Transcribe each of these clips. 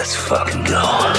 Let's fucking go.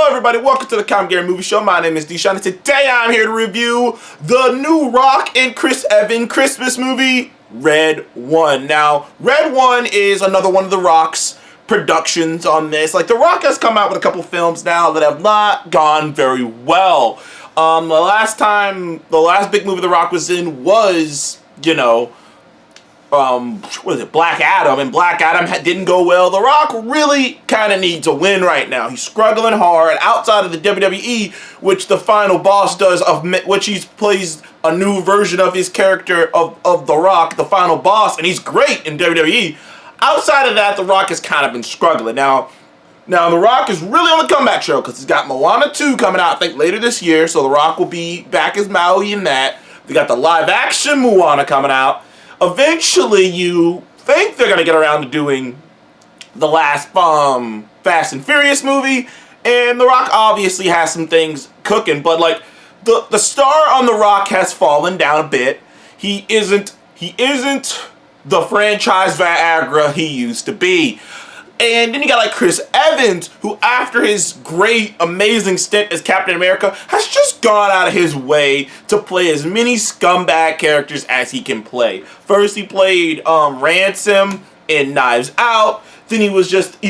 Everybody, welcome to the Comic Gary Movie Show. My name is Deshaun, and today I'm here to review the new Rock and Chris Evans Christmas movie, Red One. Now, Red One is another one of the Rock's productions on this. Like, the Rock has come out with a couple films now that have not gone very well. The last big movie the Rock was in was, Black Adam, and Black Adam didn't go well. The Rock really kind of needs a win right now. He's struggling hard outside of the WWE, which the final boss does, which he plays a new version of his character of The Rock, the final boss, and he's great in WWE. Outside of that, The Rock has kind of been struggling. Now The Rock is really on the comeback trail because he's got Moana 2 coming out, I think, later this year, so The Rock will be back as Maui in that. They got the live-action Moana coming out. Eventually, you think they're going to get around to doing the last Fast and Furious movie, and The Rock obviously has some things cooking, but like the star on The Rock has fallen down a bit. He isn't the franchise Viagra he used to be. And then you got like Chris Evans, who after his great, amazing stint as Captain America, has just gone out of his way to play as many scumbag characters as he can play. First he played Ransom in Knives Out. Then he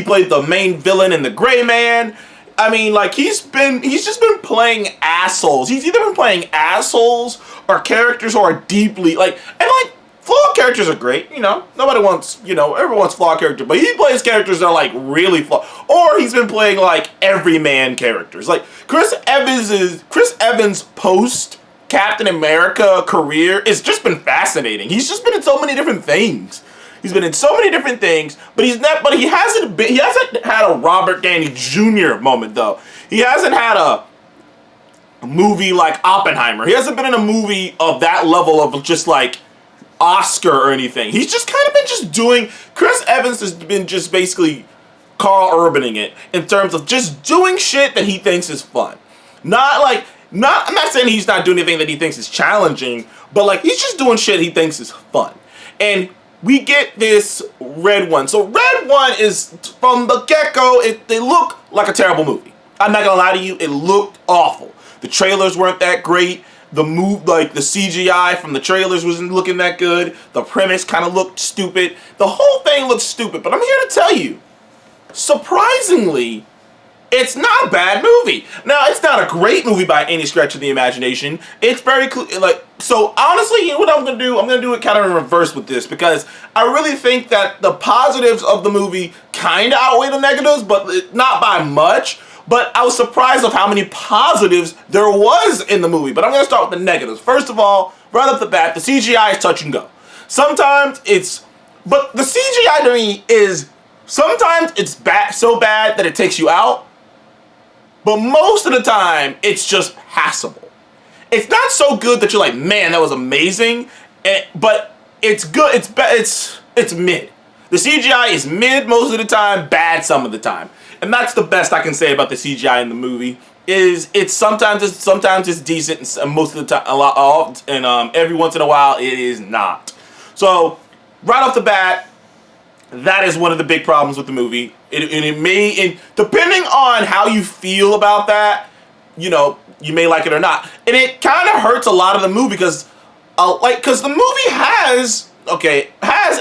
played the main villain in The Gray Man. I mean, like, he's just been playing assholes. He's either been playing assholes or characters who are deeply, flawed characters are great, nobody wants, everyone wants flawed characters, but he plays characters that are, like, really flawed, or he's been playing, like, everyman characters. Like, Chris Evans' post-Captain America career has just been fascinating. He's just been in so many different things. But he hasn't had a Robert Downey Jr. moment, though. He hasn't had a movie like Oppenheimer. He hasn't been in a movie of that level of just, like, Oscar or anything. He's just kind of been just doing, Chris Evans has been just basically Carl Urbaning it in terms of just doing shit that he thinks is fun. I'm not saying he's not doing anything that he thinks is challenging, but like he's just doing shit he thinks is fun. And we get this Red One. So Red One is, from the get-go, they look like a terrible movie. I'm not gonna lie to you, it looked awful. The trailers weren't that great. The CGI from the trailers wasn't looking that good. The premise kind of looked stupid. The whole thing looked stupid. But I'm here to tell you, surprisingly, it's not a bad movie. Now, it's not a great movie by any stretch of the imagination. It's very so honestly, you know what I'm gonna do? I'm gonna do it kind of in reverse with this, because I really think that the positives of the movie kind of outweigh the negatives, but not by much. But I was surprised of how many positives there was in the movie. But I'm going to start with the negatives. First of all, right off the bat, the CGI is touch and go. Sometimes but the CGI to me sometimes it's so bad that it takes you out. But most of the time, it's just passable. It's not so good that you're like, man, that was amazing. But it's good. It's mid. The CGI is mid most of the time, bad some of the time. And that's the best I can say about the CGI in the movie. Sometimes it's decent, and most of the time, every once in a while it is not. So right off the bat, that is one of the big problems with the movie. Depending on how you feel about that, you may like it or not. And it kind of hurts a lot of the movie because the movie has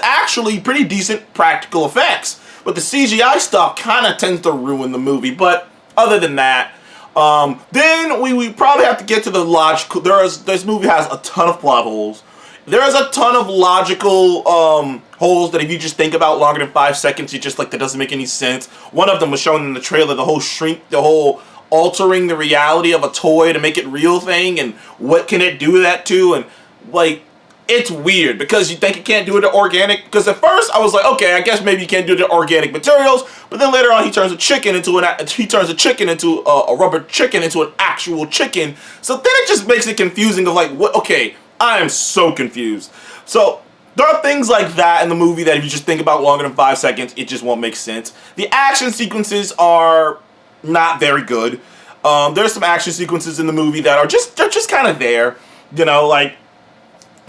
actually pretty decent practical effects. But the CGI stuff kind of tends to ruin the movie. But other than that, then we probably have to get to the logical. This movie has a ton of plot holes. There is a ton of logical holes that if you just think about longer than 5 seconds, you just like, that doesn't make any sense. One of them was shown in the trailer, the whole altering the reality of a toy to make it real thing, and what can it do that to, and like, it's weird because you think it can't do it to organic. Because at first I was like, okay, I guess maybe you can't do it to organic materials. But then later on, he turns a chicken into a rubber chicken into an actual chicken. So then it just makes it confusing of like, what? Okay, I am so confused. So there are things like that in the movie that if you just think about longer than 5 seconds, it just won't make sense. The action sequences are not very good. There's some action sequences in the movie that are they're just kind of there. You know, like,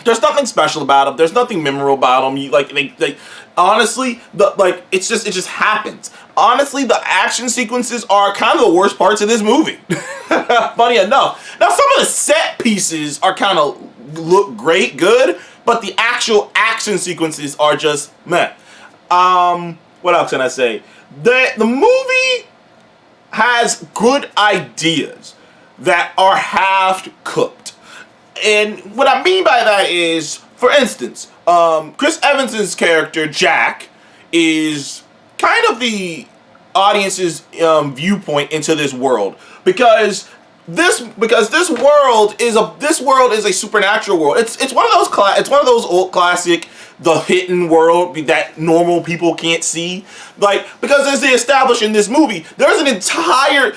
there's nothing special about them. There's nothing memorable about them. They honestly, it just happens. Honestly, the action sequences are kind of the worst parts of this movie. Funny enough. Now, some of the set pieces are kind of look good, but the actual action sequences are just meh. What else can I say? The movie has good ideas that are half cooked. And what I mean by that is, for instance, Chris Evans's character, Jack, is kind of the audience's viewpoint into this world. Because this world is a supernatural world. It's one of those old classic, the hidden world that normal people can't see. Like, because as they establish in this movie, there's an entire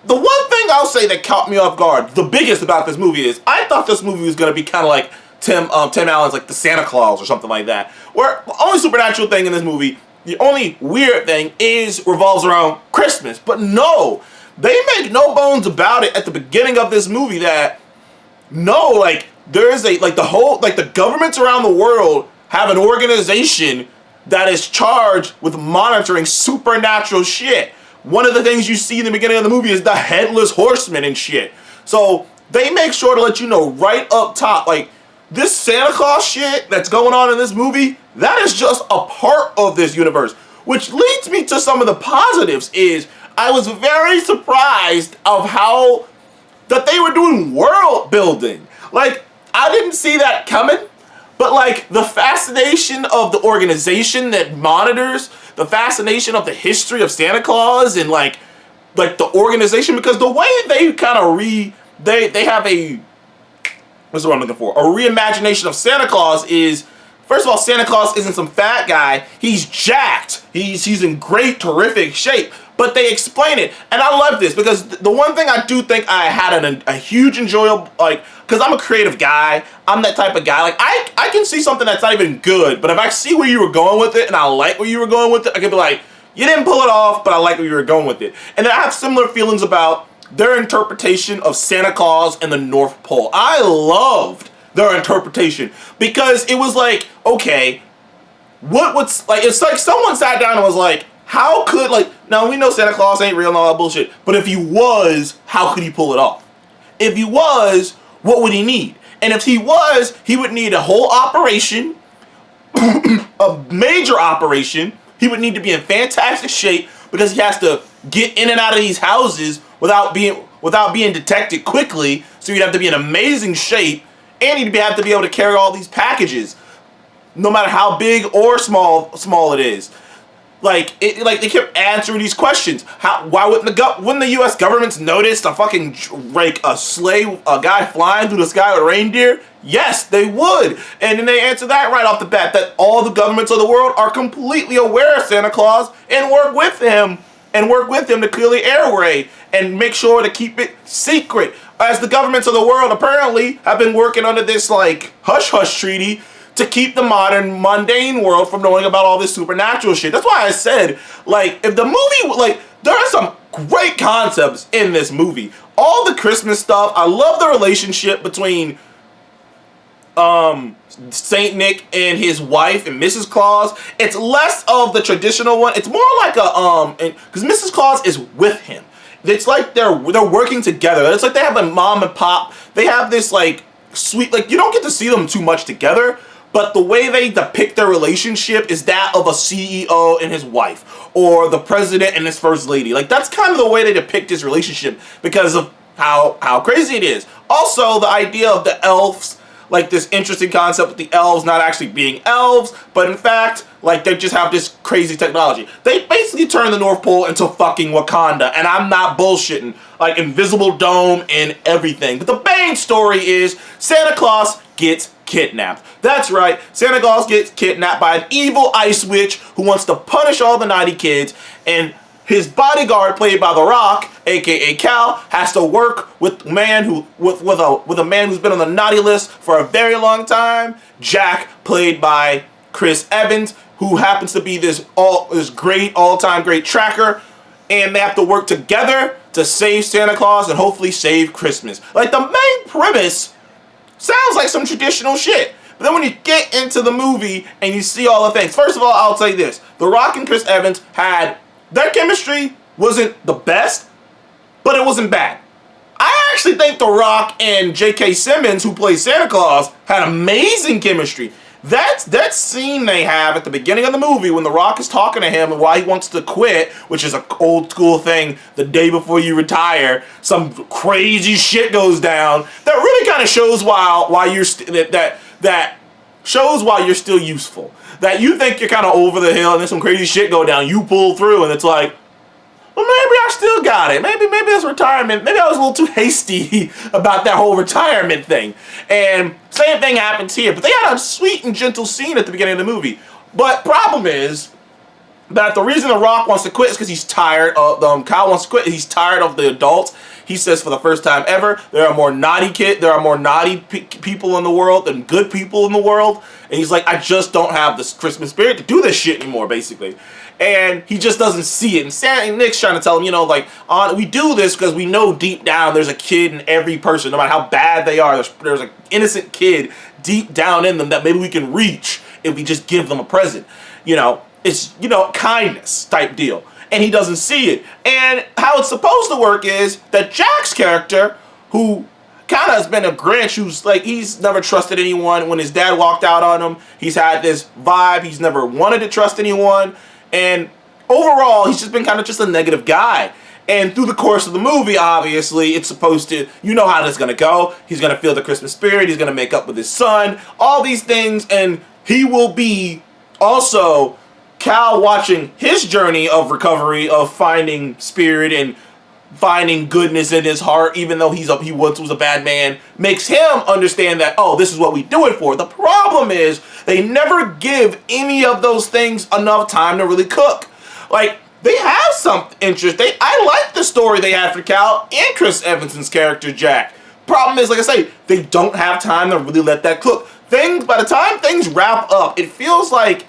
the one thing I'll say that caught me off guard, the biggest about this movie is, I thought this movie was gonna be kind of like Tim Allen's like the Santa Claus or something like that, where the only supernatural thing in this movie, the only weird thing revolves around Christmas. But no, they make no bones about it at the beginning of this movie that there is the governments around the world have an organization that is charged with monitoring supernatural shit. One of the things you see in the beginning of the movie is the headless horseman and shit. So they make sure to let you know right up top, like, this Santa Claus shit that's going on in this movie, that is just a part of this universe. Which leads me to some of the positives is, I was very surprised of how that they were doing world building. Like, I didn't see that coming, but like the fascination of the organization that monitors, the fascination of the history of Santa Claus and like the organization, because the way they kind of they have what's the word I'm looking for? A reimagination of Santa Claus is, first of all, Santa Claus isn't some fat guy. He's jacked. He's in great, terrific shape. But they explain it, and I love this because the one thing I do think I had a huge enjoyable, like, because I'm a creative guy, I'm that type of guy. Like, I can see something that's not even good, but if I see where you were going with it and I like where you were going with it, I can be like, you didn't pull it off, but I like where you were going with it. And then I have similar feelings about their interpretation of Santa Claus and the North Pole. I loved their interpretation because it was like, okay, it's like someone sat down and was like, how could, now we know Santa Claus ain't real and all that bullshit, but if he was, how could he pull it off? If he was, what would he need? And if he was, he would need a whole operation, a major operation. He would need to be in fantastic shape because he has to get in and out of these houses without being detected quickly. So he'd have to be in amazing shape, and he'd have to be able to carry all these packages, no matter how big or small it is. Like they kept answering these questions. Why wouldn't the U.S. governments notice a fucking a guy flying through the sky with reindeer? Yes, they would. And then they answer that right off the bat, that all the governments of the world are completely aware of Santa Claus and work with him to clear the airway and make sure to keep it secret. As the governments of the world apparently have been working under this hush-hush treaty to keep the modern, mundane world from knowing about all this supernatural shit. That's why I said, if the movie, there are some great concepts in this movie. All the Christmas stuff, I love the relationship between Saint Nick and his wife and Mrs. Claus. It's less of the traditional one. It's more like because Mrs. Claus is with him. It's like they're working together. It's like they have a mom and pop. They have this sweet, you don't get to see them too much together, but the way they depict their relationship is that of a CEO and his wife, or the president and his first lady. That's kind of the way they depict his relationship because of how crazy it is. Also, the idea of the elves, this interesting concept of the elves not actually being elves, but in fact, they just have this crazy technology. They basically turn the North Pole into fucking Wakanda, and I'm not bullshitting. Invisible dome and everything. But the main story is Santa Claus gets kidnapped. That's right, Santa Claus gets kidnapped by an evil ice witch who wants to punish all the naughty kids, and his bodyguard, played by The Rock, aka Cal, has to work with a man who's been on the naughty list for a very long time. Jack, played by Chris Evans, who happens to be this great all-time great tracker, and they have to work together to save Santa Claus and hopefully save Christmas. Like, the main premise sounds like some traditional shit. But then when you get into the movie and you see all the things, first of all, I'll tell you this: The Rock and Chris Evans their chemistry wasn't the best, but it wasn't bad. I actually think The Rock and J.K. Simmons, who plays Santa Claus, had amazing chemistry. That scene they have at the beginning of the movie when The Rock is talking to him and why he wants to quit, which is an old school thing, the day before you retire, some crazy shit goes down. That really kind of shows why you're that shows why you're still useful. That you think you're kind of over the hill and then some crazy shit go down, you pull through, and it's like, well, maybe I still got it. Maybe this retirement, maybe I was a little too hasty about that whole retirement thing. And same thing happens here. But they had a sweet and gentle scene at the beginning of the movie. But problem is that the reason The Rock wants to quit is because he's tired of Kyle wants to quit. He's tired of the adults. He says for the first time ever, there are more naughty people in the world than good people in the world. And he's like, I just don't have this Christmas spirit to do this shit anymore, basically. And he just doesn't see it. And Santa and Nick's trying to tell him, we do this because we know deep down there's a kid in every person, no matter how bad they are. There's an innocent kid deep down in them that maybe we can reach if we just give them a present. It's, kindness type deal. And he doesn't see it. And how it's supposed to work is that Jack's character, who kind of has been a Grinch, who's like, he's never trusted anyone. When his dad walked out on him, he's had this vibe. He's never wanted to trust anyone. And overall, he's just been kind of just a negative guy. And through the course of the movie, obviously, it's supposed to, how this is going to go. He's going to feel the Christmas spirit. He's going to make up with his son. All these things. And he will be also Cal watching his journey of recovery, of finding spirit and finding goodness in his heart, even though he once was a bad man, makes him understand that, this is what we do it for. The problem is they never give any of those things enough time to really cook. Like, they have some interest. I like the story they had for Cal and Chris Evans's character, Jack. Problem is, like I say, they don't have time to really let that cook. By the time things wrap up, it feels like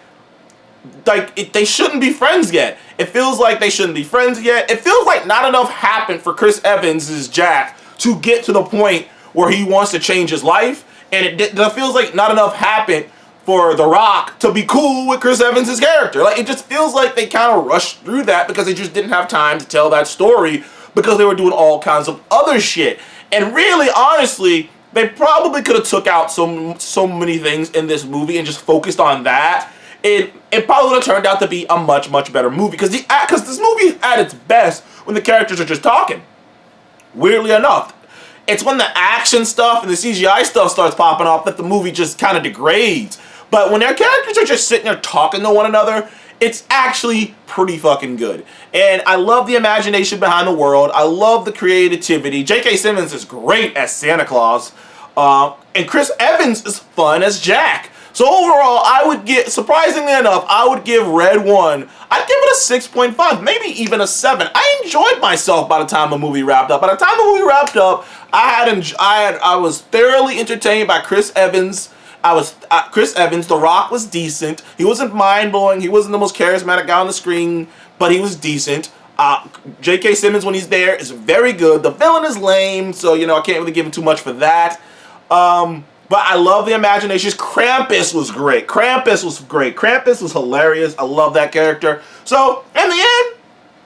they shouldn't be friends yet. It feels like they shouldn't be friends yet. It feels like not enough happened for Chris Evans' Jack to get to the point where he wants to change his life. And it feels like not enough happened for The Rock to be cool with Chris Evans' character. Like, it just feels like they kind of rushed through that because they just didn't have time to tell that story because they were doing all kinds of other shit. And really, honestly, they probably could have took out so many things in this movie and just focused on that. It probably would have turned out to be a much, much better movie. Because this movie is at its best when the characters are just talking. Weirdly enough. It's when the action stuff and the CGI stuff starts popping off that the movie just kind of degrades. But when their characters are just sitting there talking to one another, it's actually pretty fucking good. And I love the imagination behind the world. I love the creativity. J.K. Simmons is great as Santa Claus. And Chris Evans is fun as Jack. So overall, surprisingly enough, I would give Red 1, I'd give it a 6.5, maybe even a 7. I enjoyed myself by the time the movie wrapped up. By the time the movie wrapped up, I was thoroughly entertained by Chris Evans. Chris Evans. The Rock was decent. He wasn't mind-blowing. He wasn't the most charismatic guy on the screen, but he was decent. J.K. Simmons, when he's there, is very good. The villain is lame, so, I can't really give him too much for that. But I love the imaginations. Krampus was great. Krampus was hilarious. I love that character. So, in the end,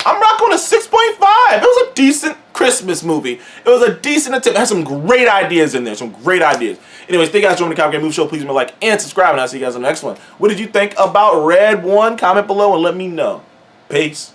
I'm rocking a 6.5. It was a decent Christmas movie. It was a decent attempt. It had some great ideas in there. Anyways, thank you guys for joining the Comic Game Movie Show. Please leave a like and subscribe, and I'll see you guys on the next one. What did you think about Red 1? Comment below and let me know. Peace.